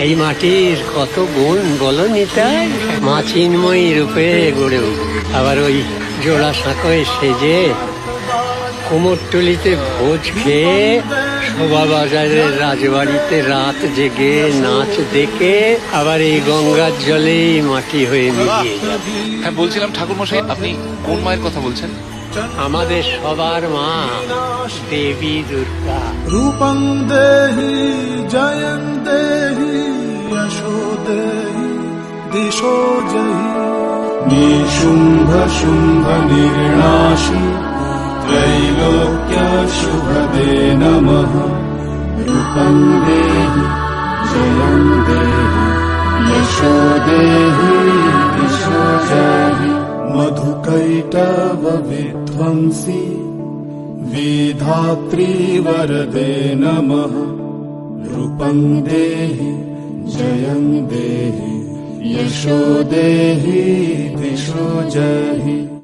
এই মাটির কত গুণ বলো নিতাই, মা চিন্ময়ী রূপে গড়ে উঠবে। আবার ওই জোড়া সাঁকোয় সেজে কুমোরটুলিতে ভোজ খেয়ে শোভাবাজারের রাজবাড়িতে রাত জেগে নাচ দেখে আবার এই গঙ্গার জলেই মাটি হয়ে মিলিয়ে যাবে। হ্যাঁ, বলছিলাম ঠাকুরমশাই, আপনি কোন মায়ের কথা বলছেন? আমাদের সবার মা দেবী দুর্গা। রূপং দেহি জয়ং দেহি যশো দেহি দিশো জহি নিশুম্ভ শুম্ভ নির্নাশি त्रैलोक्य शुभदे नमः। रूपं देहि जयं देहि यशो देहि दिशो जहि मधुकैटभ विध्वंसी विधात्री वरदे नमः। रूपं देहि जयं देहि यशो देहि दिशो जहि।